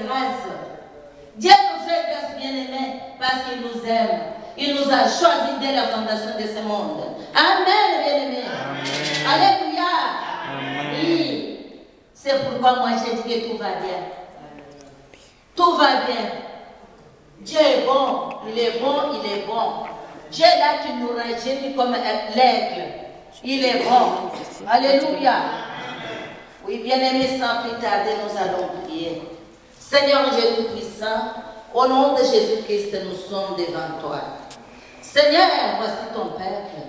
grâce. Dieu nous fait grâce, bien-aimés, parce qu'il nous aime. Il nous a choisis dès la fondation de ce monde. Amen, bien-aimés. Alléluia. Amen. Oui. C'est pourquoi moi j'ai dit que tout va bien. Tout va bien. Dieu est bon, il est bon, il est bon. Dieu est là qui nous rajeunit comme l'aigle. Il est bon. Alléluia. Oui, bien-aimés, sans plus tarder, nous allons prier. Seigneur Dieu Tout-Puissant, au nom de Jésus-Christ, nous sommes devant toi. Seigneur, voici ton peuple.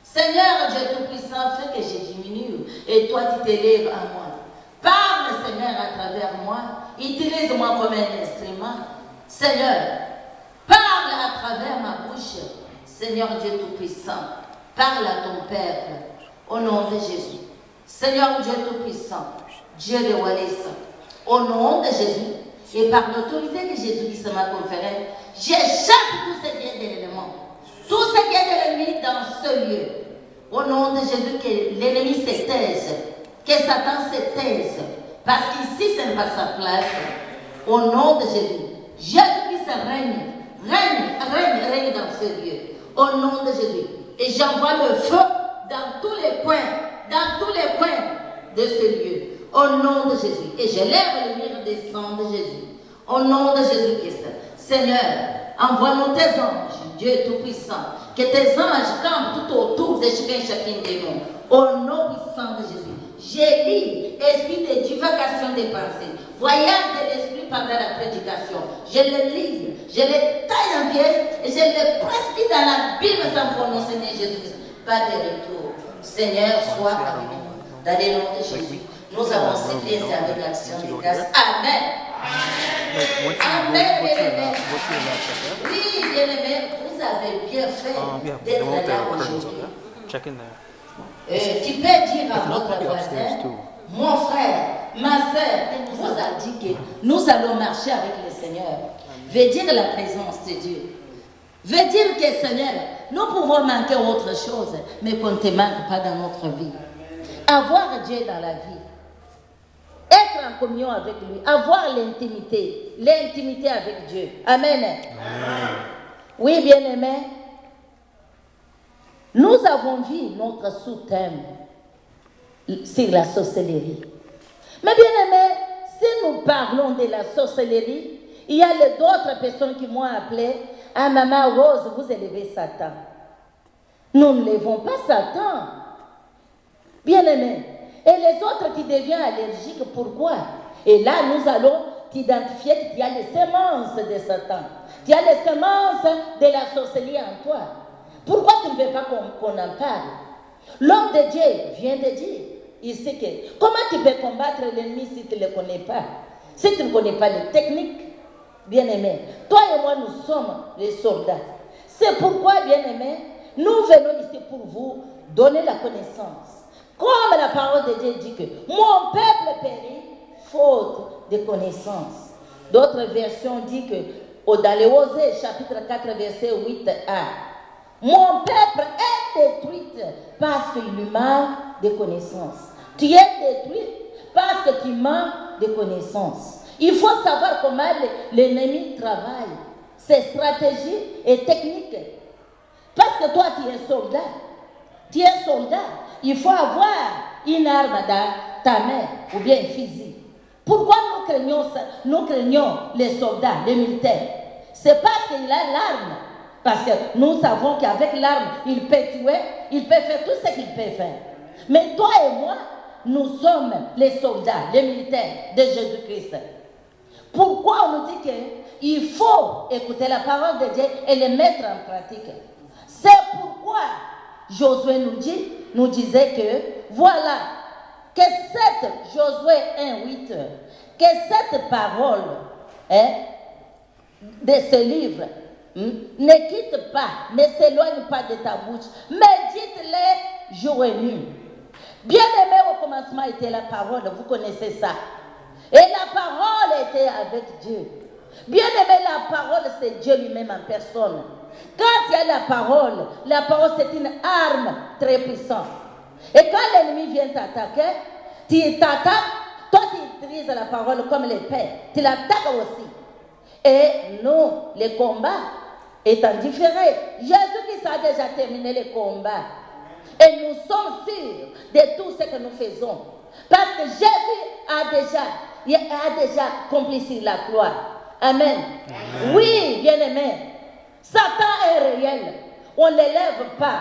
Seigneur Dieu Tout-Puissant, fais que je diminue et toi tu t'élèves à moi. Parle, Seigneur, à travers moi. Utilise-moi comme un instrument. Seigneur, parle à travers ma bouche. Seigneur Dieu Tout-Puissant, parle à ton peuple au nom de Jésus. Seigneur Dieu Tout-Puissant, Dieu de Wallis, au nom de Jésus et par l'autorité que Jésus-Christ m'a conférée, je chasse tout ce qui est de l'élément, tout ce qui est de l'ennemi dans ce lieu. Au nom de Jésus, que l'ennemi se taise, que Satan se taise, parce qu'ici ce n'est pas sa place. Au nom de Jésus, Jésus-Christ règne dans ce lieu. Au nom de Jésus. Et j'envoie le feu dans tous les coins de ce lieu. Au nom de Jésus. Et je lève le mur des sangs de Jésus. Au nom de Jésus-Christ. Seigneur, envoie-nous tes anges, Dieu Tout-Puissant. Que tes anges campent tout autour de chacun de nous. Au nom puissant de Jésus. J'ai dit, esprit de divagation des pensées, voyage de l'esprit pendant la prédication. Je le lis, je le taille en pièces et je le prescris dans la Bible sans prononcer de Jésus. Pas de retour. Seigneur, sois avec nous. Dans le nom de Jésus, nous avons supplié avec l'action de grâce. Amen. Amen, bien-aimés. Oui, bien-aimés, vous avez bien fait d'être là aujourd'hui. Tu peux dire à votre voisin, mon frère, ma soeur, vous a dit que nous allons marcher avec le Seigneur. Veut dire la présence de Dieu. Veut dire que Seigneur, nous pouvons manquer autre chose, mais qu'on ne te manque pas dans notre vie. Avoir Dieu dans la vie. Être en communion avec lui. Avoir l'intimité. L'intimité avec Dieu. Amen. Amen. Oui, bien-aimés. Nous avons vu notre sous-thème sur la sorcellerie. Mais bien aimé, si nous parlons de la sorcellerie, il y a d'autres personnes qui m'ont appelé, ah maman Rose, vous élevez Satan. Nous ne levons pas Satan. Bien aimé. Et les autres qui deviennent allergiques, pourquoi? Et là, nous allons t'identifier qu'il y a les semences de Satan. Il y a les semences de la sorcellerie en toi. Pourquoi tu ne veux pas qu'on en parle? L'homme de Dieu vient de dire ici que comment tu peux combattre l'ennemi si tu ne le connais pas? Si tu ne connais pas les techniques, bien-aimé, toi et moi nous sommes les soldats. C'est pourquoi, bien-aimé, nous venons ici pour vous donner la connaissance. Comme la parole de Dieu dit que mon peuple périt faute de connaissance. D'autres versions disent que dans les Osée chapitre 4 verset 8a, mon peuple est détruit parce qu'il lui manque de connaissances. Tu es détruit parce que tu manques de connaissances. Il faut savoir comment l'ennemi travaille. Ses stratégies et techniques. Parce que toi, tu es soldat. Tu es soldat. Il faut avoir une arme dans ta main ou bien un fusil. Pourquoi nous craignons les soldats, les militaires? C'est parce qu'il a l'arme. Parce que nous savons qu'avec l'arme, il peut tuer, il peut faire tout ce qu'il peut faire. Mais toi et moi, nous sommes les soldats, les militaires de Jésus-Christ. Pourquoi on nous dit qu'il faut écouter la parole de Dieu et les mettre en pratique? C'est pourquoi Josué nous disait que voilà, que cette Josué 1:8, que cette parole de ce livre ne quitte pas, ne s'éloigne pas de ta bouche, médite-les jour et nuit. Bien aimé, au commencement était la parole, vous connaissez ça. Et la parole était avec Dieu. Bien aimé, la parole c'est Dieu lui-même en personne. Quand il y a la parole c'est une arme très puissante. Et quand l'ennemi vient t'attaquer, tu t'attaques toi tu utilises la parole comme les pères, tu l'attaques aussi. Et nous, les combats étant différents, Jésus-Christ a déjà terminé les combats. Et nous sommes sûrs de tout ce que nous faisons. Parce que Jésus a déjà accompli sur la croix. Amen. Amen. Oui, bien-aimé. Satan est réel. On ne l'élève pas.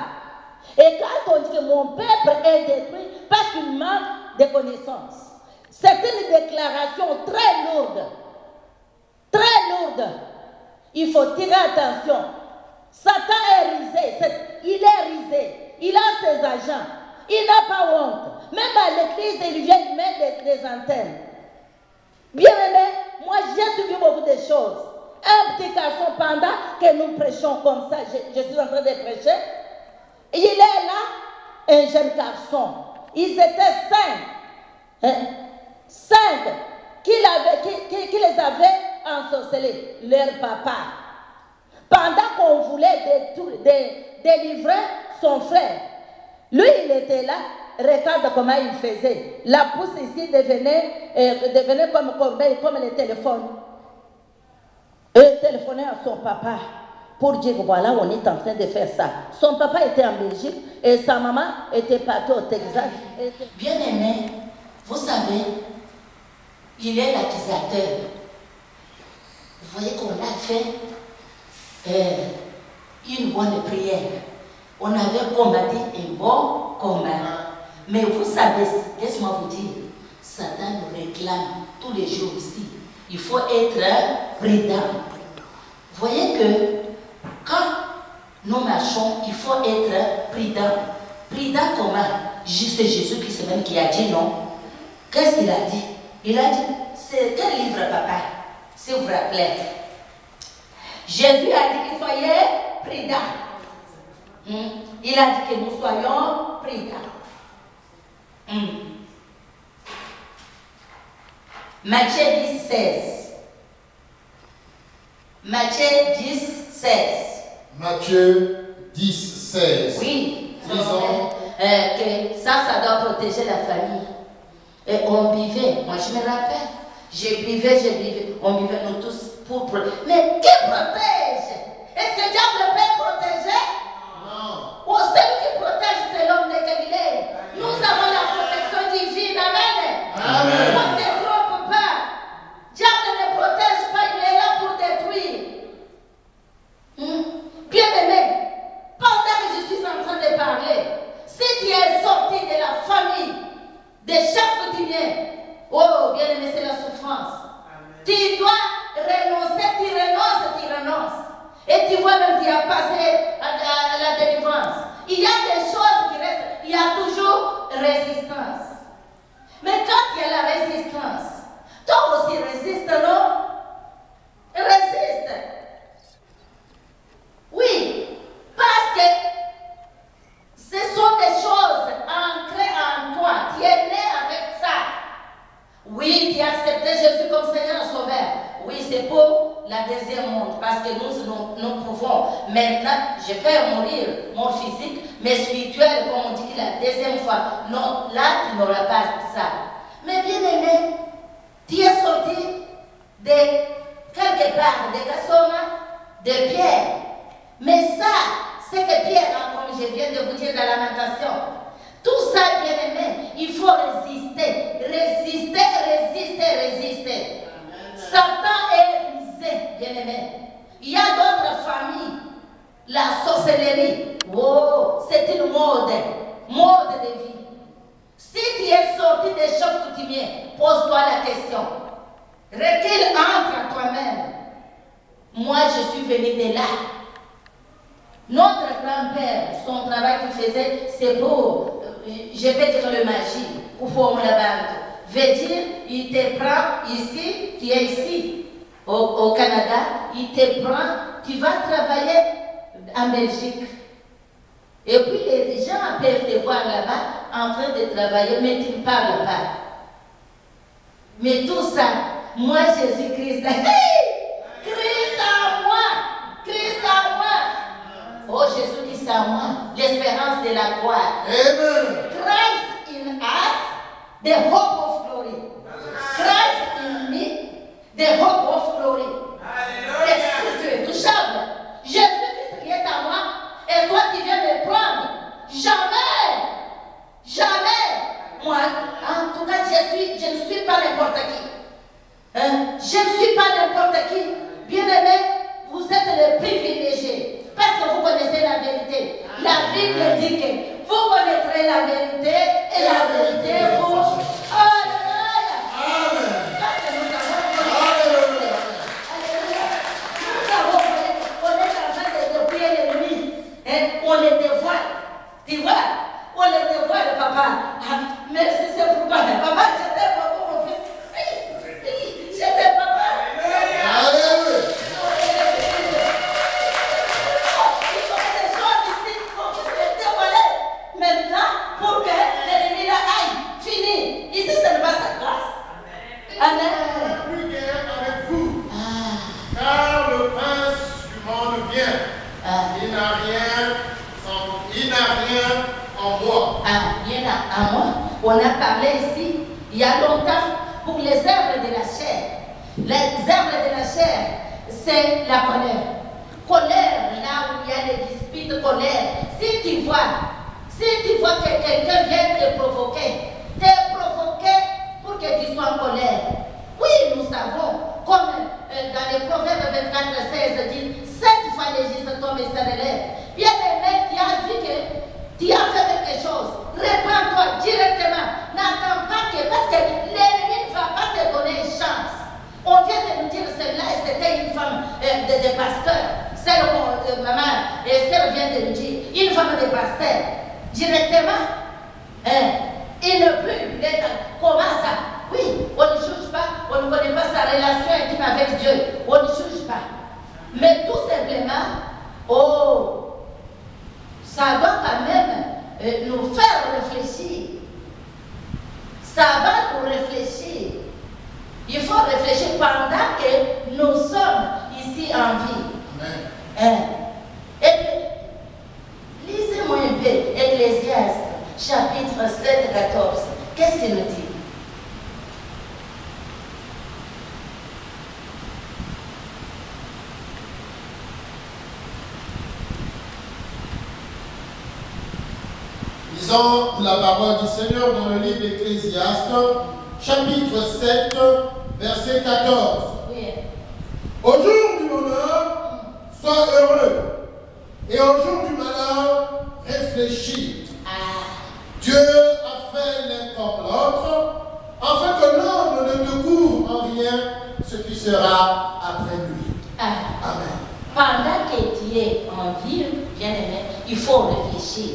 Et quand on dit que mon peuple est détruit parce qu'il manque de connaissances, c'est une déclaration très lourde. Très lourde. Il faut tirer attention. Satan est risé. Il est risé. Il a ses agents. Il n'a pas honte. Même à l'église, il vient mettre des antennes. Bien aimé, moi j'ai suivi beaucoup de choses. Un petit garçon, pendant que nous prêchons comme ça, je suis en train de prêcher, il est là, un jeune garçon. Ils étaient 5. 5 qui les avaient ensorcelés, leur papa. Pendant qu'on voulait délivrer son frère, lui il était là, regarde comment il faisait. La pousse ici devenait comme le téléphone. Il téléphonait à son papa pour dire voilà, on est en train de faire ça. Son papa était en Belgique et sa maman était partie au Texas. Bien aimé, vous savez, il est l'accusateur. Vous voyez qu'on a fait une bonne prière. On avait combattu un bon combat. Mais vous savez, laisse-moi vous dire, Satan nous réclame tous les jours ici. Il faut être prudent. Vous voyez que quand nous marchons, il faut être prudent. Prudent comment? C'est Jésus qui c'est même qui a dit non. Qu'est-ce qu'il a dit? Il a dit, c'est quel livre, papa? Si vous vous rappelez. Jésus a dit que soyez prudents. Il a dit que nous soyons prudents. Matthieu 10, 16. Matthieu 10, 16. Matthieu 10, 16. Oui. Disons que ça doit protéger la famille. Et on buvait, moi je me rappelle, je buvais, on buvait nous tous pour protéger. Mais qui protège? Est-ce que Dieu peut protéger? Non. Ou celui qui protège, c'est l'homme de Galilée. Nous avons la protection divine. Amen. Amen. On ne se trompe pas. Dieu ne protège pas, il est là pour détruire. Bien aimé, pendant que je suis en train de parler, si tu es sorti de la famille de chaque quotidien, oh bien aimé, c'est la souffrance. Amen. Tu dois renoncer, tu renonces. Et tu vois même tu as passé à la délivrance. Il y a des choses qui restent, il y a toujours résistance. Mais quand il y a la résistance, toi aussi résiste, non? Résiste. Oui, parce que ce sont des choses ancrées en toi. Tu es né avec ça. Oui, tu as accepté Jésus comme Seigneur et Sauveur. Oui, c'est pour la deuxième monde. Parce que nous pouvons. Maintenant, je peux mourir, mon physique, mais spirituel, comme on dit la deuxième fois. Non, là, tu n'auras pas ça. Mais bien aimé, tu es sorti de quelque part, de Kassoma, de Pierre. Mais ça, c'est que Pierre, comme je viens de vous dire dans la Lamentation, tout ça, bien aimé, il faut résister. Résister, résister, résister. Satan est risé, bien aimé. Il y a d'autres familles. La sorcellerie, oh, c'est une mode de vie. Si tu es sorti des choses coutumières, pose-toi la question. Recule, entre à toi-même. Moi, je suis venu de là. Notre grand-père, son travail qu'il faisait, c'est pour, je vais dire le magie, ou pour la banque. Veut dire, il te prend ici, tu es ici, au Canada, il te prend, tu vas travailler en Belgique. Et puis les gens peuvent te voir là-bas en train de travailler, mais tu ne parles pas. Mais tout ça, moi Jésus-Christ, Christ en moi, Christ en moi. Oh Jésus-Christ en moi, l'espérance de la gloire. Amen. Christ in us, the hope of glory. repos fleuri. Et Jésus est touchable. Jésus-Christ qui est à moi, et toi qui viens me prendre. Jamais, jamais. Moi, en tout cas, je ne suis pas n'importe qui. Je ne suis pas n'importe qui. Bien-aimé, vous êtes les privilégiés. Parce que vous connaissez la vérité. La Bible dit que vous connaîtrez la vérité et la vérité vous. Alléluia. Parce que nous on est en train de prier l'ennemi. On les dévoile. Tu vois? On les dévoile, papa. Merci, c'est pourquoi. Papa, je t'aime beaucoup, mon fils. Je t'aime, papa. Alléluia. Maintenant, pour que l'ennemi là aille, fini. Ici, ce n'est pas sa grâce. Amen. Plus guère avec vous. Car le prince du monde vient. Il n'a rien en moi. Rien à moi. On a parlé ici, il y a longtemps, pour les œuvres de la chair. Les œuvres de la chair, c'est la colère. Colère, là où il y a des disputes, colère. Si tu vois que quelqu'un vient te provoquer pour que tu sois en colère. Oui, nous savons, comme dans les Proverbes 24, 16 dit, 7 fois légiste tombe et se relève. Bien aimé, tu as vu que tu as fait quelque chose. Répands-toi directement. N'attends pas que, parce que l'ennemi ne va pas te donner une chance. On vient de nous dire celle-là et c'était une femme de pasteur. Celle que maman et celle vient de nous dire. Une femme de pasteur. Directement, il ne peut être comment ça? Oui, on ne juge pas, on ne connaît pas sa relation intime avec Dieu, on ne juge pas. Mais tout simplement, ça doit quand même nous faire réfléchir. Ça va nous réfléchir. Il faut réfléchir pendant que nous sommes ici en vie. Et puis, lisez-moi un peu Ecclésiaste, chapitre 7, 14. Qu'est-ce qu'il nous dit? Lisons la parole du Seigneur dans le livre d'Ecclésiaste, chapitre 7, verset 14. Oui. Au jour du bonheur, sois heureux, et au jour du malheur, réfléchis. Dieu a fait l'un comme l'autre, afin que l'homme ne découvre en rien ce qui sera après lui. Amen. Pendant que tu es en vie, bien aimé, il faut réfléchir.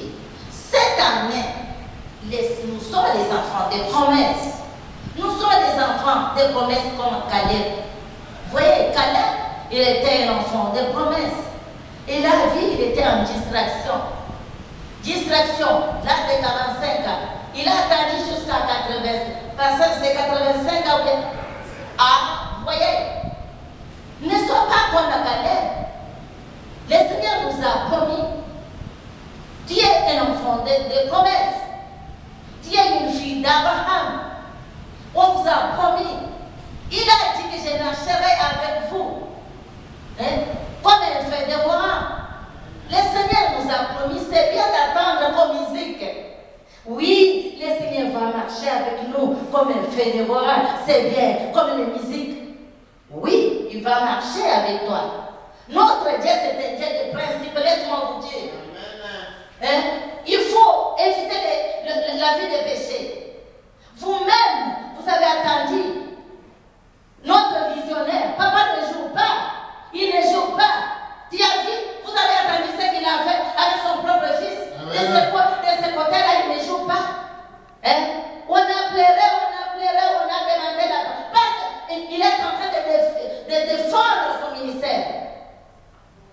Cette année, nous sommes les enfants des promesses. Nous sommes des enfants des promesses comme Caleb. Vous voyez, Caleb, il était un enfant des promesses. Et la vie, il était en distraction. Distraction, l'âge de 45 ans. Il a attendu jusqu'à 80. Parce que c'est 85 ans. Vous voyez, ne sois pas comme Caleb. Le Seigneur nous a promis. Tu es un enfant de promesses. Tu es une fille d'Abraham. On vous a promis. Il a dit que je marcherai avec vous. Comme un fait dévorant. Le Seigneur nous a promis. C'est bien d'attendre comme musique. Oui, le Seigneur va marcher avec nous comme un fait dévorant. C'est bien, comme la musique. Oui, il va marcher avec toi. Notre Dieu, c'est un Dieu de principe. Laisse-moi vous dire. Il faut éviter la vie de péché. Vous-même, vous avez attendu. Notre visionnaire, papa ne joue pas. Il ne joue pas. Tu as vu, vous avez attendu ce qu'il a fait avec son propre fils. De ce côté-là, il ne joue pas. On a pleuré, on a demandé la part. Parce qu'il est en train de défendre son ministère.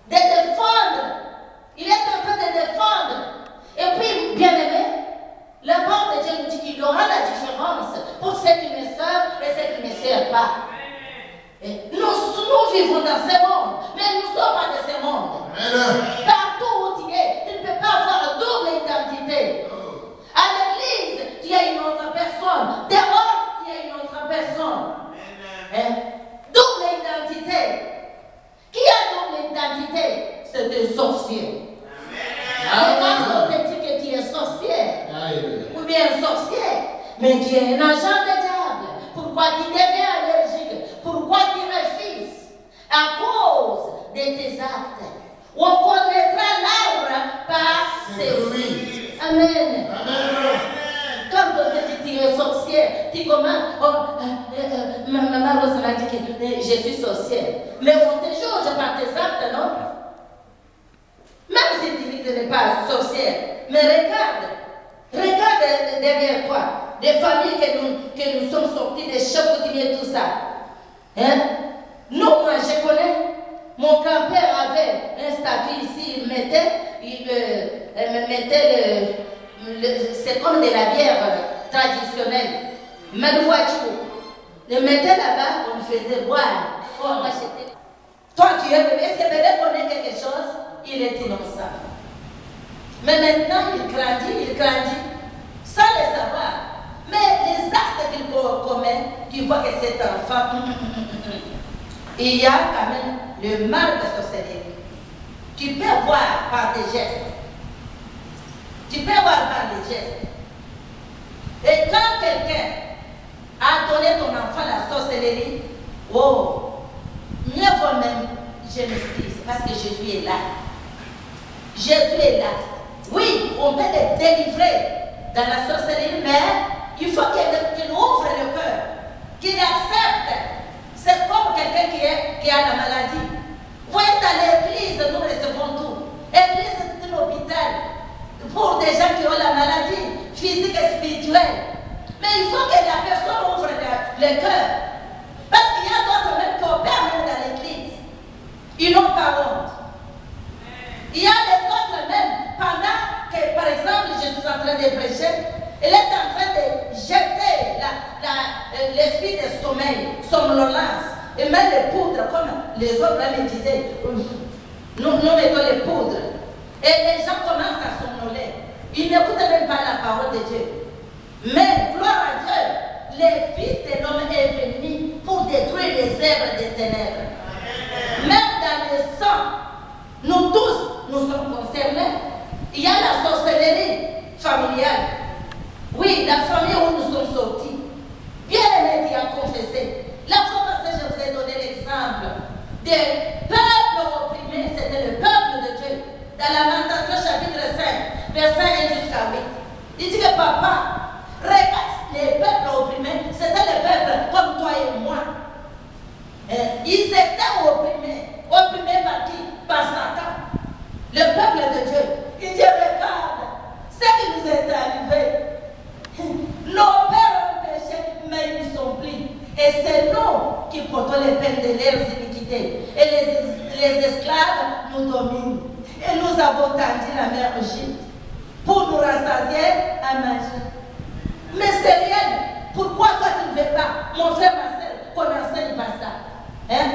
De défendre. Il est en train de défendre. Et puis, bien aimé, la parole de Dieu nous dit qu'il y aura la différence pour ceux qui me servent et ceux qui ne me servent pas. Nous vivons dans ce monde, mais nous ne sommes pas de ce monde. Partout où tu es, tu ne peux pas avoir double identité. À l'église, tu es une autre personne. Dehors, tu es une autre personne. Double Mais tu es un agent de diable. Pourquoi tu deviens allergique? Pourquoi tu refuses? À cause de tes actes. On connaîtra l'arbre par ses fruits. Amen. Amen. Quand tu es sorcière, tu commences, maman Rose m'a dit que je suis sorcière. Mais on te juge par tes actes, non? Même si tu dis que tu n'es pas sorcière, mais regarde derrière toi, des familles que nous sommes sortis, des chefs coutumiers, tout ça. Hein? Nous, moi, je connais, mon grand-père avait un statut ici, il mettait c'est comme de la bière traditionnelle, même voiture. Le mettait là-bas, on faisait boire, on achetait. Toi, tu es bébé, est-ce que bébé connaît quelque chose? Il est innocent. Mais maintenant, il grandit, sans le savoir. Mais les actes qu'il commet, tu vois que cet enfant, il y a quand même le mal de sorcellerie. Tu peux voir par des gestes. Tu peux voir par les gestes. Et quand quelqu'un a donné ton enfant la sorcellerie, oh, mieux vaut même, je m'excuse, parce que Jésus est là. Jésus est là. Oui, on peut le délivrer dans la sorcellerie, mais il faut qu'il ouvre le cœur, qu'il accepte. C'est comme quelqu'un qui a la maladie. Vous voyez, dans l'église, nous recevons tout. L'église, c'est un hôpital pour des gens qui ont la maladie physique et spirituelle. Mais il faut que la personne ouvre le cœur. Parce qu'il y a d'autres même qui opèrent même dans l'église. Ils n'ont pas honte. Il y a des autres même, pendant que, par exemple, je suis en train de prêcher, elle est en train de jeter l'esprit de sommeil, somnolence, et mettre les poudres, comme les autres me disaient, nous mettons les poudres. Et les gens commencent à somnoler. Ils n'écoutent même pas la parole de Dieu. Mais, gloire à Dieu, le Fils de l'homme est venu pour détruire les œuvres des ténèbres. Même dans le sang, nous tous, nous sommes concernés. Il y a la sorcellerie familiale. Oui, la famille où nous sommes sortis. Bien aimé qui a confessé. La fois passée, je vous ai donné l'exemple des peuples opprimés. C'était le peuple de Dieu. Dans Lamentation chapitre 5, verset 1 jusqu'à 8. Il dit que papa, regarde les peuples opprimés. C'était les peuples comme toi et moi. Ils étaient opprimés. Opprimés par qui? Par Satan. Le peuple de Dieu. Il dit, regarde, ce qui nous est arrivé. Nos pères ont péché, mais ils sont pris. Et c'est nous qui portons les peines de leurs iniquités. Et les esclaves nous dominent. Et nous avons tendu la mer Égypte pour nous rassasier à manger. Mais c'est réel. Pourquoi toi tu ne veux pas, mon frère, ma soeur, qu'on n'enseigne pas ça? Hein?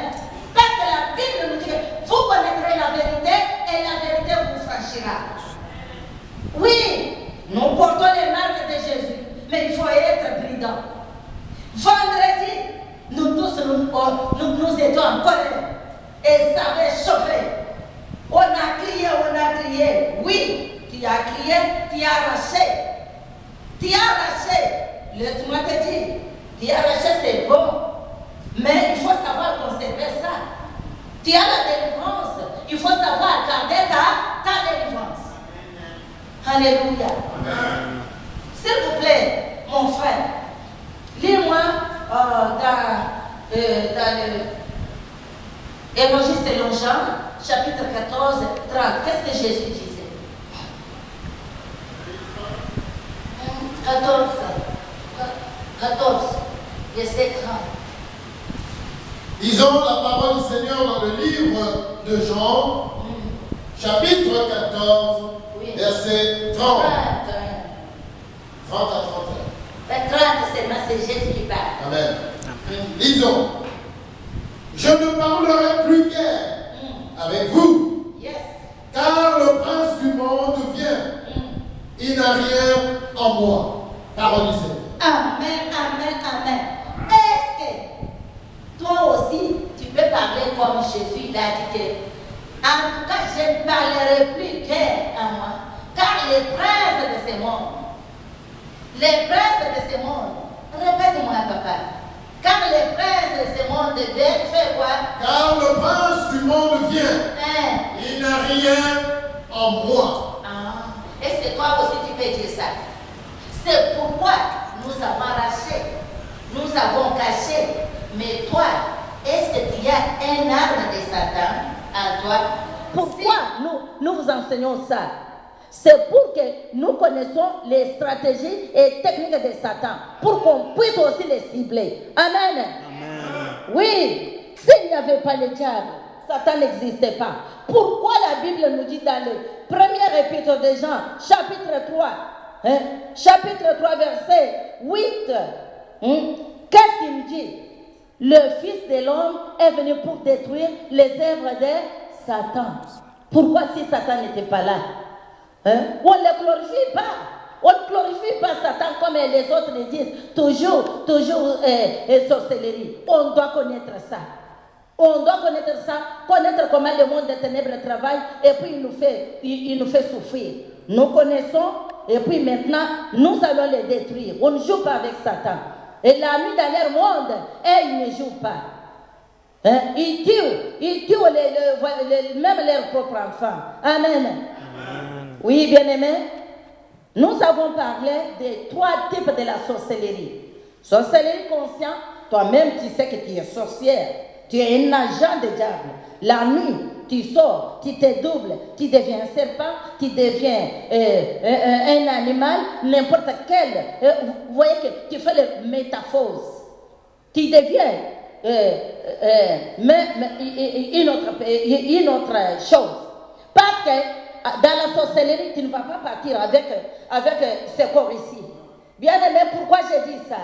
Parce que la Bible nous dit que vous connaîtrez la vérité et la vérité vous franchira. Oui, nous portons les marques de Jésus, mais il faut être prudent. Vendredi, nous tous, nous étions en colère et ça avait chauffé. On a crié. Oui, tu as crié, tu as arraché. Tu as arraché. Laisse-moi te dire, tu as arraché, c'est bon. Mais il faut savoir conserver ça. Tu as la délivrance. Il faut savoir garder ta délivrance. Alléluia. S'il vous plaît, mon frère, lis-moi dans l'Évangile selon Jean, chapitre 14, 30. Qu'est-ce que Jésus disait? 14, verset 30. Disons la parole du Seigneur dans le livre de Jean, chapitre 14, oui. Verset 30. 30 à 31. 30, c'est Jésus qui parle. Amen. Disons, je ne parlerai plus guère avec vous, yes. Car le prince du monde vient. Il n'a rien en moi. Parole du Seigneur. Amen, amen, amen. Est-ce que toi aussi, tu peux parler comme Jésus l'a dit que, en tout cas, je ne parlerai plus guère à moi, car les princes de ce monde, les princes de ce monde papa. Car le prince de ce monde vient faire quoi? Car le prince du monde vient. Il n'a rien en moi. Est-ce que toi aussi tu peux dire ça? C'est pourquoi nous avons arraché, nous avons caché. Mais toi, est-ce que tu as un arme de Satan à toi? Pourquoi nous vous enseignons ça? C'est pour que nous connaissons les stratégies et techniques de Satan, pour qu'on puisse aussi les cibler. Amen. Amen. Oui, s'il n'y avait pas le diable, Satan n'existait pas. Pourquoi la Bible nous dit dans le premier épître de Jean, chapitre 3, chapitre 3, verset 8, qu'est-ce qu'il dit? Le Fils de l'homme est venu pour détruire les œuvres de Satan. Pourquoi si Satan n'était pas là? On ne le glorifie pas. On ne glorifie pas Satan comme les autres le disent. Toujours sorcellerie. On doit connaître ça. On doit connaître ça, connaître comment le monde des ténèbres travaille, et puis il nous fait souffrir. Nous connaissons, et puis maintenant, nous allons les détruire. On ne joue pas avec Satan. Et la nuit dans leur monde, ils ne jouent pas. Ils tuent même leurs propres enfants. Amen. Oui, bien-aimés, nous avons parlé des 3 types de la sorcellerie. Sorcellerie consciente, toi-même tu sais que tu es sorcière, tu es un agent de diable. La nuit, tu sors, tu te doubles, tu deviens un serpent, tu deviens un animal, n'importe quel. Vous voyez que tu fais les métamorphoses. Tu deviens une autre chose. Parce que dans la sorcellerie, tu ne vas pas partir avec ce corps ici. Bien aimé, pourquoi je dis ça?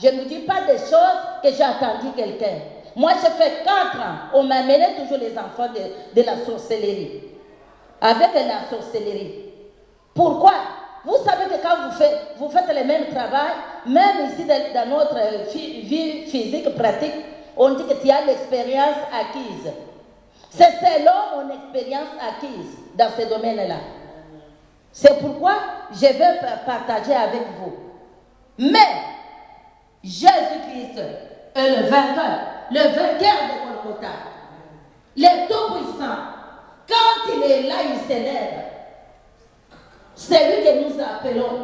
Je ne dis pas des choses que j'ai entendu quelqu'un. Moi, j'ai fait 4 ans. On m'a amené toujours les enfants de la sorcellerie. Avec la sorcellerie. Pourquoi? Vous savez que quand vous faites le même travail, même ici dans notre vie physique pratique, on dit que tu as l'expérience acquise. C'est selon mon expérience acquise dans ce domaine-là. C'est pourquoi je vais partager avec vous. Mais Jésus-Christ est le vainqueur de Golgotha, le Tout-Puissant. Quand il est là, il s'élève. C'est lui que nous appelons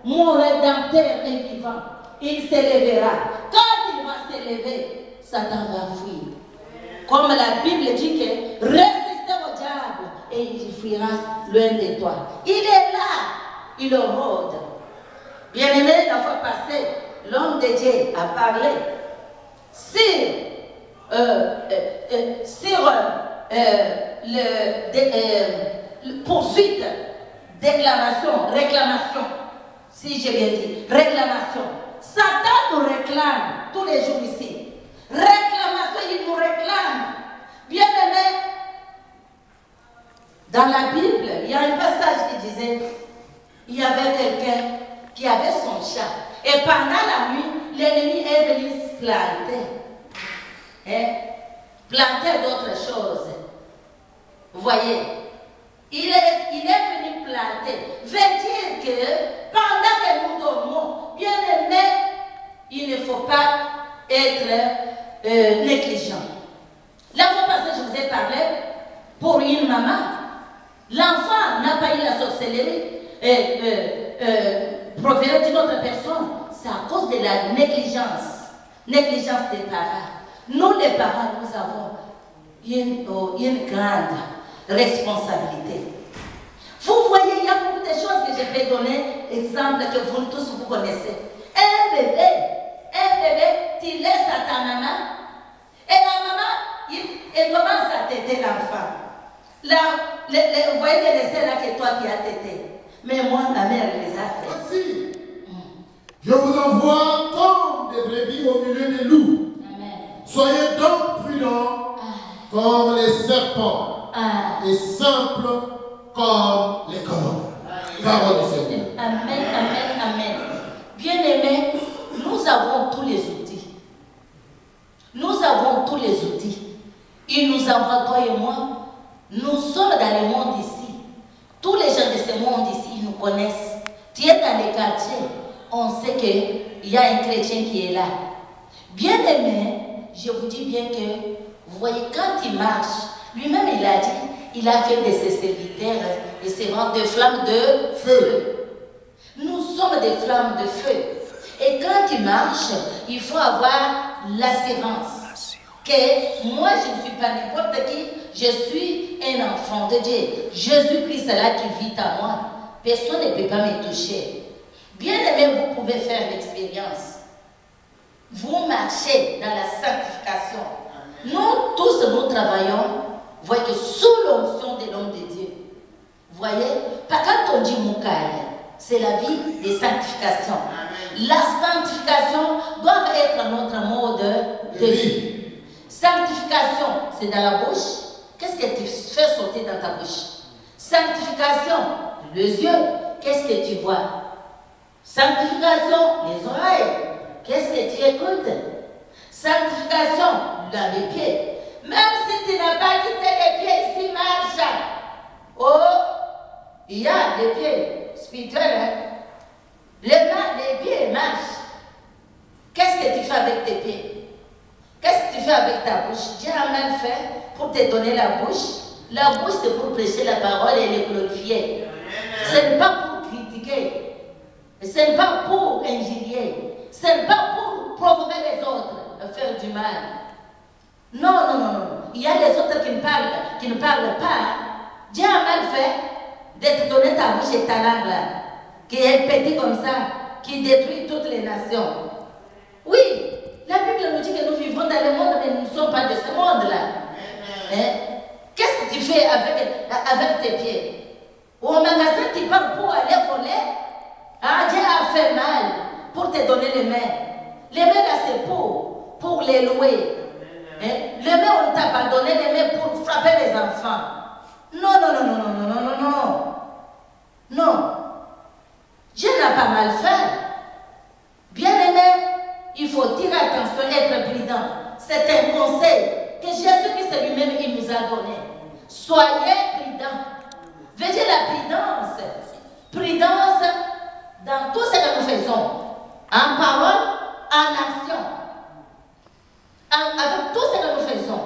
mon Rédempteur est vivant. Il s'élèvera. Quand il va s'élever, Satan va fuir. Comme la Bible dit que résistez au diable et il fuira loin de toi. Il est là, il rôde. Bien aimé, la fois passée, l'homme de Dieu a parlé sur poursuite, déclaration, réclamation, si j'ai bien dit, réclamation. Satan nous réclame tous les jours ici. Réclamation, il nous réclame. Bien aimé, dans la Bible, il y a un passage qui disait, il y avait quelqu'un qui avait son chat. Et pendant la nuit, l'ennemi est venu se planter. Planter d'autres choses. Vous voyez, il est venu planter. Veut dire que pendant que nous dormons, bien aimé, il ne faut pas être négligent. La fois passée, je vous ai parlé pour une maman. L'enfant n'a pas eu la sorcellerie provenant d'une autre personne. C'est à cause de la négligence des parents. Nous, les parents, nous avons une grande responsabilité. Vous voyez, il y a beaucoup de choses que je vais donner, exemple que vous tous vous connaissez. Un bébé, tu laisses à ta maman, et la maman, elle commence à téter l'enfant. Vous voyez que c'est là que toi qui as tété. Mais moi, ma mère les a fait. Voici, je vous envoie comme des brebis au milieu des loups. Amen. Soyez donc prudents comme les serpents et simples comme les cornes. Parole du Seigneur. Amen, amen, amen. Bien-aimés, nous avons tous les outils. Nous avons tous les outils. Il nous envoie, toi et moi. Nous sommes dans le monde ici. Tous les gens de ce monde ici, ils nous connaissent. Tu es dans les quartiers, on sait qu'il y a un chrétien qui est là. Bien-aimé, je vous dis bien que, vous voyez, quand il marche, lui-même il a dit, il a fait de ses serviteurs et ses vents de flammes de feu. Nous sommes des flammes de feu. Et quand il marche, il faut avoir l'assurance que moi je ne suis pas n'importe qui, je suis un enfant de Dieu. Jésus-Christ est là qui vit en moi. Personne ne peut pas me toucher. Bien-aimé, vous pouvez faire l'expérience. Vous marchez dans la sanctification. Nous tous, nous travaillons, vous voyez, que sous l'onction de l'homme de Dieu. Vous voyez, pas quand on dit Moukaï, c'est la vie de sanctification. La sanctification doit être notre mode de vie. Sanctification, c'est dans la bouche. Qu'est-ce que tu fais sauter dans ta bouche? Sanctification, les yeux, qu'est-ce que tu vois? Sanctification, les oreilles, qu'est-ce que tu écoutes? Sanctification, dans les pieds. Même si tu n'as pas quitté les pieds ici, marche. Oh, il y a des pieds spirituels. Hein? Les pieds marchent. Qu'est-ce que tu fais avec tes pieds? Qu'est-ce que tu fais avec ta bouche? Dieu a mal fait pour te donner la bouche. La bouche, c'est pour prêcher la parole et les glorifier. Ce n'est pas pour critiquer. Ce n'est pas pour injurier. Ce n'est pas pour provoquer les autres à faire du mal. Non, non, non, non. Il y a des autres qui ne parlent pas. Dieu a mal fait de te donner ta bouche et ta langue là, qui est petit comme ça, qui détruit toutes les nations. Oui, la Bible nous dit que nous vivons dans le monde, mais nous ne sommes pas de ce monde-là. Hein? Qu'est-ce que tu fais avec tes pieds? Au magasin, tu pars pour aller voler. Ah, Dieu a fait mal pour te donner les mains. Les mains là, c'est pour les louer. Hein? Les mains, on t'a pas donné les mains pour frapper les enfants. Non, non, non, non, non, non, non, non. Non. Dieu n'a pas mal fait. Bien-aimé, il faut tirer attention, être prudent. C'est un conseil que Jésus-Christ lui-même il nous a donné. Soyez prudents. Veillez la prudence. Prudence dans tout ce que nous faisons. En parole, en action. Avec tout ce que nous faisons.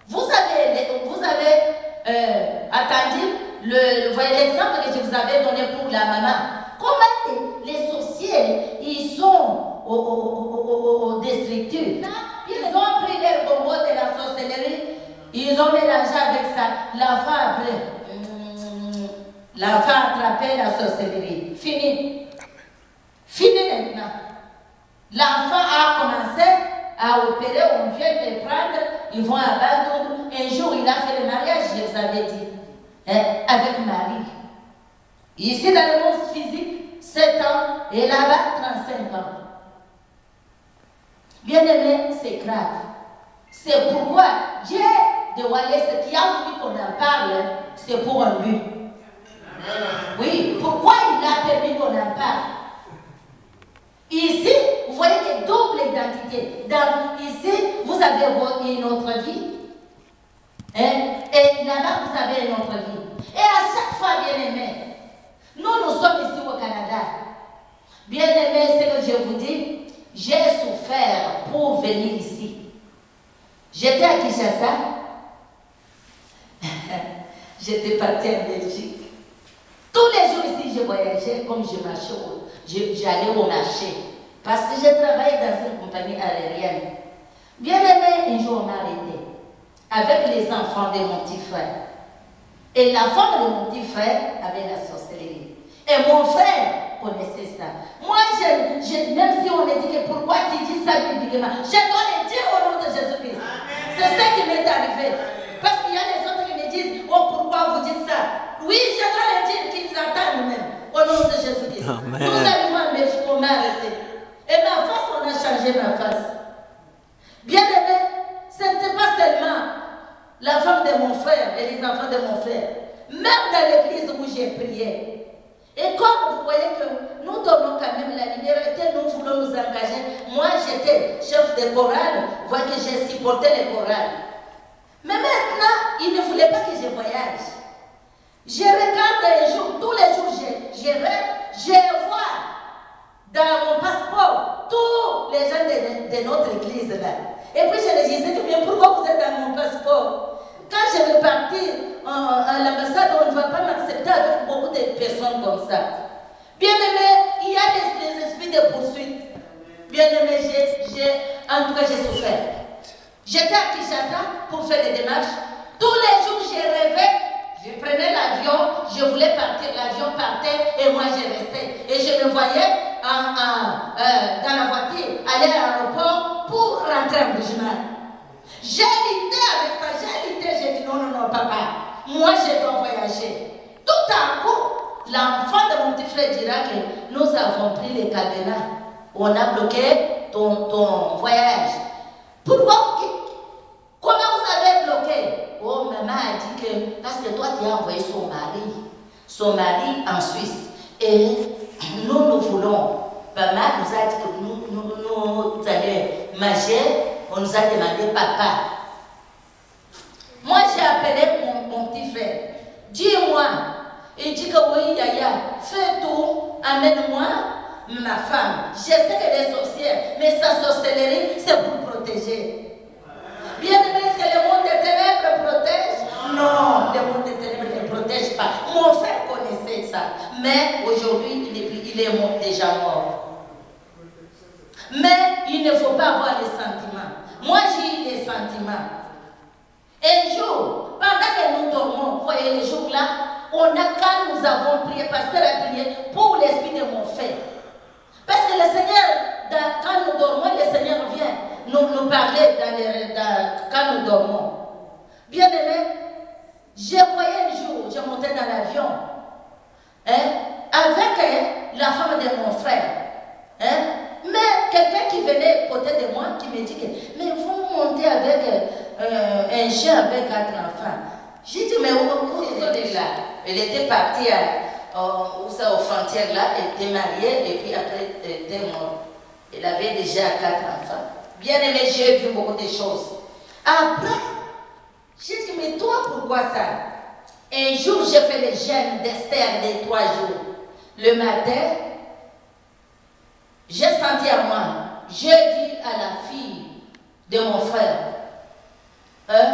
Vous avez attendu l'exemple que je vous avais donné pour la maman. Comment les sorciers, ils sont au destructeurs. Ils ont pris les bonbons de la sorcellerie, ils ont mélangé avec ça. L'enfant après. L'enfant a attrapé la sorcellerie. Fini. Fini maintenant. L'enfant a commencé à opérer, on vient de les prendre, ils vont abattre. Un jour, il a fait le mariage, je vous avais dit, hein, avec Marie. Ici, dans le monde physique, 7 ans, et là-bas, 35 ans. Bien-aimé, c'est grave. C'est pourquoi Dieu de Wallace, qui a voulu qu'on en parle, c'est pour un but. Oui, pourquoi il a permis qu'on en parle? Ici, vous voyez qu'il y a double identité. Ici, vous avez une autre vie. Hein? Et là-bas, vous avez une autre vie. Et à chaque fois, bien-aimé, nous sommes ici au Canada. Bien-aimé, c'est que je vous dis, j'ai souffert pour venir ici. J'étais à Kinshasa. J'étais partie en Belgique. Tous les jours ici, je voyageais comme je marchais. J'allais au marché. Parce que je travaillais dans une compagnie aérienne. Bien aimé, un jour on m'a arrêté. Avec les enfants de mon petit frère. Et la femme de mon petit frère avait la sorcellerie. Et mon frère connaissait ça. Moi, même si on me dit que pourquoi tu dis ça bibliquement, je dois le dire au nom de Jésus-Christ. C'est ça qui m'est arrivé. Parce qu'il y a les autres qui me disent, oh, pourquoi vous dites ça? Oui, je dois le dire qu'ils entendent même. Au nom de Jésus-Christ. Nous arrivons à Belgique, on m'a arrêté. Et ma face, on a changé ma face. Bien aimé, ce n'était pas seulement la femme de mon frère et les enfants de mon frère. Même dans l'église où j'ai prié. Et comme vous voyez que nous donnons quand même la liberté, nous voulons nous engager. Moi, j'étais chef de chorale. Vous voyez que j'ai supporté les chorales. Mais maintenant, ils ne voulaient pas que je voyage. Je regarde les jours, tous les jours, je rêve, je vois dans mon passeport tous les gens de notre église là. Et puis je lui disais, mais pourquoi vous êtes dans mon passeport? Quand je vais partir à l'ambassade, on ne va pas m'accepter avec beaucoup de personnes comme ça. Bien aimé, il y a des esprits de poursuite. Bien aimé, en tout cas j'ai souffert. J'étais à Kinshasa pour faire des démarches. Tous les jours, j'ai rêvé. Je prenais l'avion, je voulais partir, l'avion partait et moi je restais. Et je me voyais dans la voiture, aller à l'aéroport pour rentrer en Bujuman. J'ai lutté avec ça, j'ai dit non, papa, moi je dois voyager. Tout à coup, l'enfant de mon petit frère dira que nous avons pris les cadenas. On a bloqué ton voyage. Pourquoi? Comment vous avez bloqué? Oh, maman a dit que, parce que toi tu as envoyé son mari en Suisse. Et nous voulons, maman nous a dit que nous allions manger, on nous a demandé papa. Moi j'ai appelé mon petit frère. Dis-moi, il dit que oui, Yaya, fais tout, amène-moi ma femme. Je sais qu'elle est sorcière, mais sa sorcellerie, c'est pour protéger. Bien aimé, est-ce que le monde des ténèbres protège? Non, le monde des ténèbres ne protège pas. Mon frère connaissait ça. Mais aujourd'hui, il est mort, déjà mort. Mais il ne faut pas avoir les sentiments. Moi, j'ai eu des sentiments. Un jour, pendant que nous dormons, vous voyez les jours là, quand nous avons prié, pasteur a prié pour l'esprit de mon frère. Parce que le Seigneur, quand nous dormons, le Seigneur vient nous parler quand nous dormons. Bien aimé, je voyais un jour, je montais dans l'avion avec la femme de mon frère. Mais quelqu'un qui venait côté de moi, qui me dit que, mais vous montez avec un chien avec 4 enfants. J'ai dit, mais où est là? Elle était partie aux frontières là, elle était mariée et puis après elle était morte. Elle avait déjà 4 enfants. Bien aimé, j'ai vu beaucoup de choses. Après, j'ai dit, mais toi, pourquoi ça? Un jour, j'ai fait le jeûne d'Esther de 3 jours. Le matin, j'ai senti à moi, j'ai dit à la fille de mon frère, comment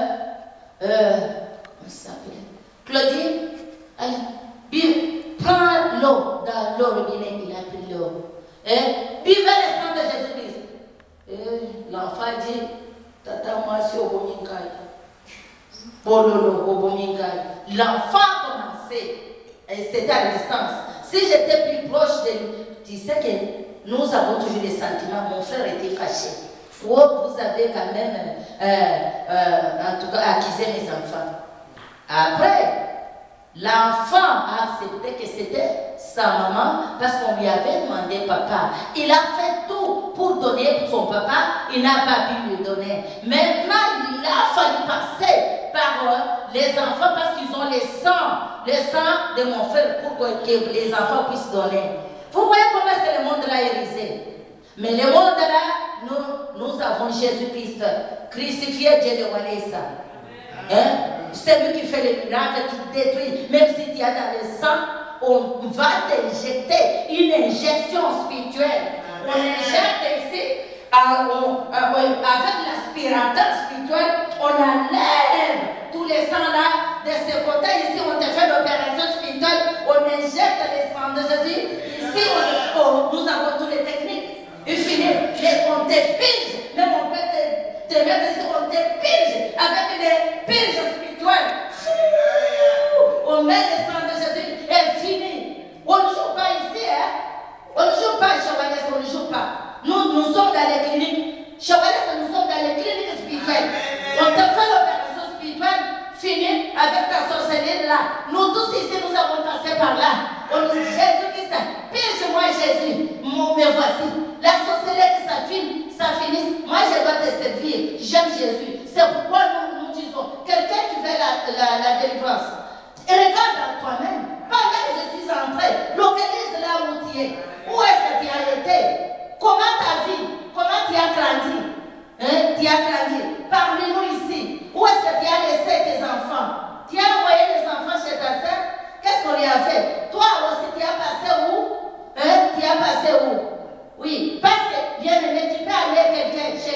ça s'appelle? Claudine, allez, prends l'eau dans l'eau robinet, il a pris l'eau. Buvez le sang de Jésus-Christ. L'enfant dit, tata, moi, c'est au Bominkai. L'enfant a commencé, c'était à distance. Si j'étais plus proche de lui, tu sais que nous avons toujours des sentiments. Mon frère était fâché. Vous avez quand même, en tout cas, accusé mes enfants. Après, l'enfant a accepté que c'était sa maman parce qu'on lui avait demandé papa. Il a fait tout pour donner son papa, il n'a pas pu lui donner. Maintenant, il a fallu passer par les enfants parce qu'ils ont le sang de mon frère pour que les enfants puissent donner. Vous voyez comment est-ce que le monde là est risé. Mais le monde là, nous avons Jésus-Christ crucifié, Dieu de Walesa. C'est lui qui fait les miracles, qui détruit. Même si tu as dans le sang, on va t'injecter une injection spirituelle. On injecte ici, avec l'aspirateur spirituel, on enlève tous les sangs là de ce côté. Ici, on te fait l'opération spirituelle, on injecte les sangs de Jésus. Ici, nous avons toutes les techniques. Il finit, on te pige, même on peut te mettre ici, on te pige avec des piges spirituelles. On met le sang de Jésus, elle finit. On ne joue pas ici, on ne joue pas, Chavalès, on ne joue pas. Nous sommes dans les cliniques. Chavalès, nous sommes dans les cliniques spirituelles. On te fait l'opération spirituelle, fini avec ta sorcellerie là. Nous tous ici, nous avons passé par là. On dit Jésus-Christ, pige-moi Jésus, me voici. La sorcellerie, ça finit. Moi, je dois te servir. J'aime Jésus. C'est pourquoi nous disons, quelqu'un qui fait la délivrance, regarde à toi-même. Pendant que je suis entré, localise là où tu es. Où est-ce que tu as été? Comment ta vie? Comment tu as grandi? Tu as grandi. Parmi-nous ici. Où est-ce que tu as laissé tes enfants? Tu as envoyé les enfants chez ta sœur? Qu'est-ce qu'on lui a fait? Toi aussi, tu as passé où? Tu as passé où? Oui, parce que, bien aimé, tu peux aller chez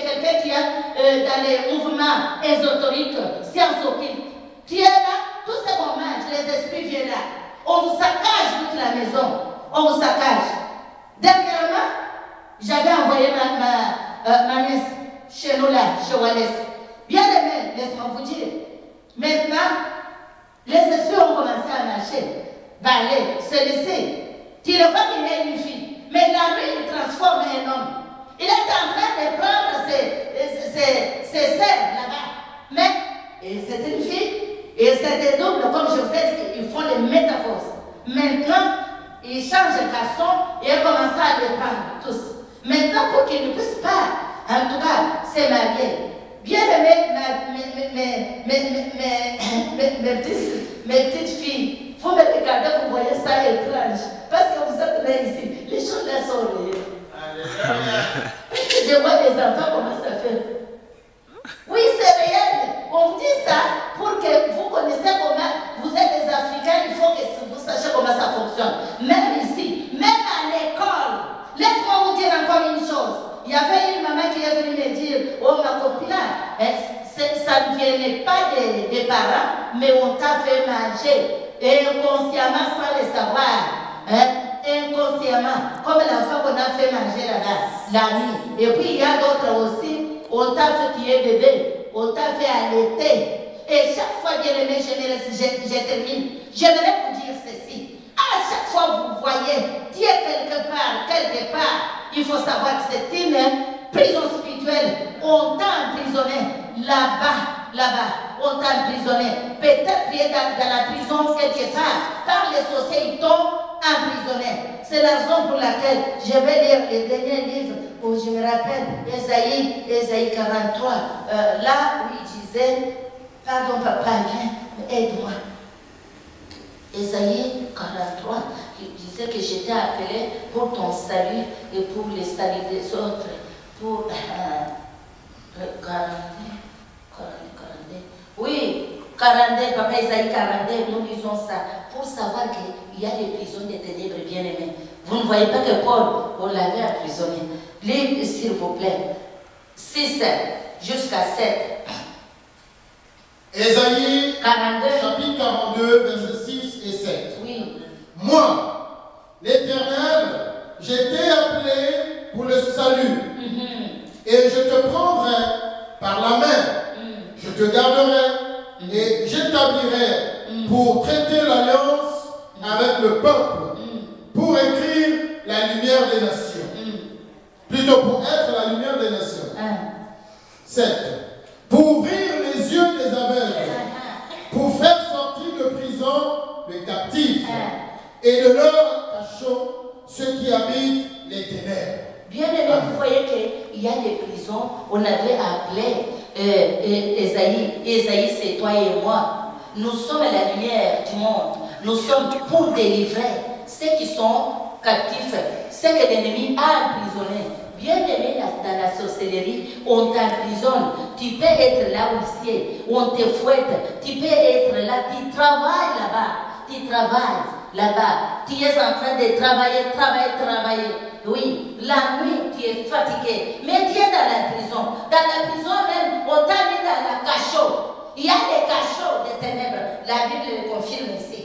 ésotérique, science occulte. Tu es là, tout ce qu'on mange, les esprits viennent là. On vous saccage toute la maison. On vous saccage. Dernièrement, j'avais envoyé ma nièce chez nous là, chez Wallace. Bien aimé, laisse-moi vous dire. Maintenant, les esprits ont commencé à marcher. Baler, se laisser. Tu ne vois pas qu'il est une fille. Mais la nuit, il transforme un homme. Il est en train de prendre ses serres là-bas. Mais c'est une fille. Et c'est des doubles, comme je vous ai dit, ils font les métaphores. Maintenant, ils changent de garçon et ils commencent à les prendre tous. Maintenant, pour qu'ils ne puissent pas, en tout cas, se marier. Bien aimé, mes petites filles, vous me regardez, vous voyez ça étrange. Parce que vous êtes là ici. Les choses là sont réelles. Je vois les enfants, comment ça fait. Oui, c'est réel. On vous dit ça pour que vous connaissiez comment vous êtes des Africains. Il faut que vous sachiez comment ça fonctionne. Même ici, même à l'école. Laisse-moi vous dire encore une chose. Il y avait une maman qui est venue me dire, oh ma copine, ça ne venait pas des parents, mais on t'a fait manger. Et inconsciemment, sans le savoir. Inconsciemment, comme l'enfant qu'on a fait manger là-bas, la nuit. Et puis il y a d'autres aussi. On t'a fait qui est bébé, on t'a fait allaiter. Et chaque fois, bien aimé, je termine. J'aimerais vous dire ceci. À chaque fois que vous voyez Dieu quelque part, il faut savoir que c'est une prison spirituelle. On t'a emprisonné là-bas, on t'a emprisonné. Peut-être tu es dans la prison quelque part, par les sorciers, ils t'ont emprisonné. C'est la raison pour laquelle je vais lire le dernier livre où je me rappelle, Ésaïe 43. Là où il disait, pardon papa, viens, aide-moi. Ésaïe 43, il disait que j'étais appelé pour ton salut et pour le salut des autres. Pour 42. Oui, 42, papa Ésaïe 42, nous lisons ça pour savoir qu'il y a des prisons des ténèbres bien-aimés. Vous ne voyez pas que Paul, on l'avait emprisonné. Lisez s'il vous plaît. 6 jusqu'à 7. Ésaïe 42. Chapitre 42, versets 6 et 7. Oui. Moi, l'Éternel, j'ai été appelé pour le salut. Et je te prendrai par la main. Je te garderai et j'établirai pour traiter l'alliance avec le peuple, pour écrire la lumière des nations. Plutôt pour être la lumière des nations. 7. Pour ouvrir les yeux des aveugles, pour faire sortir de prison les captifs et de leur cachot ceux qui habitent les ténèbres. Bien aimé, vous voyez qu'il y a des prisons, on avait appelé Ésaïe, c'est toi et moi. Nous sommes la lumière du monde. Nous sommes pour délivrer ceux qui sont captifs, ceux que l'ennemi a emprisonnés. Bien aimé, dans la sorcellerie, on t'emprisonne. Tu peux être là aussi, on te fouette. Tu peux être là, tu travailles là-bas. Tu travailles là-bas. Tu es en train de travailler. Oui, la nuit, tu es fatigué. Mais tu es dans la prison. Dans la prison même, on t'a mis dans la cachot. Il y a des cachots des ténèbres. La Bible le confirme ici.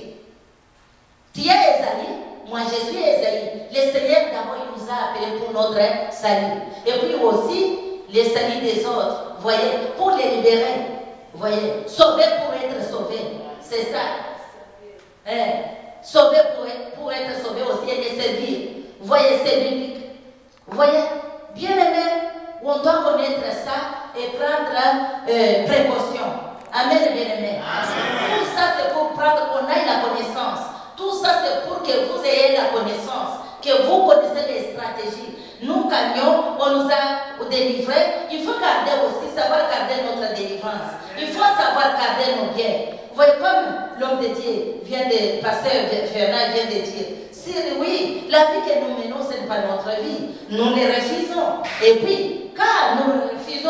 Tu es Ésaïe. Moi, je suis Ésaïe. Le Seigneur, d'abord, il nous a appelés pour notre salut. Et puis aussi, le salut des autres. Vous voyez, pour les libérer. Vous voyez, sauver pour être sauvé. C'est ça. Sauver pour être sauvé aussi et les servir. Vous voyez, c'est biblique. Vous voyez, bien aimé, on doit connaître ça et prendre précaution. Amen, bien aimé. Tout ça, c'est pour prendre qu'on ait la connaissance. Tout ça, c'est pour que vous ayez la connaissance, que vous connaissez les stratégies. Nous, Cagnon, on nous a délivrés. Il faut garder aussi, savoir garder notre délivrance. Il faut savoir garder nos biens. Vous voyez, comme l'homme de Dieu vient de, pasteur Fernand vient de dire, oui, la vie que nous menons, ce n'est pas notre vie. Nous les refusons. Et puis, quand nous refusons